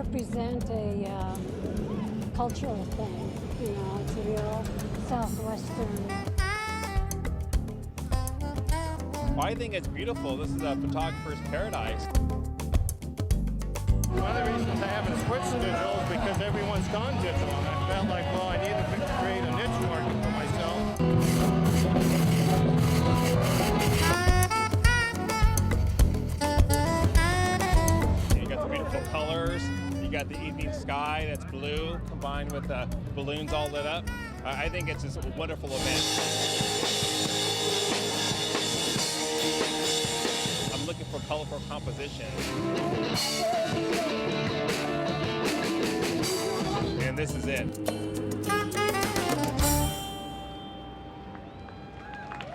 represent a cultural thing. You know, it's a real Southwestern. Well, I think it's beautiful. This is a photographer's paradise. One of the reasons I haven't switched to digital is because everyone's gone digital, and I felt like, well, I need to create a niche market for myself. You got the beautiful colors. You got the evening sky that's blue combined with the balloons all lit up. I think it's just a wonderful event. I'm looking for colorful composition. And this is it.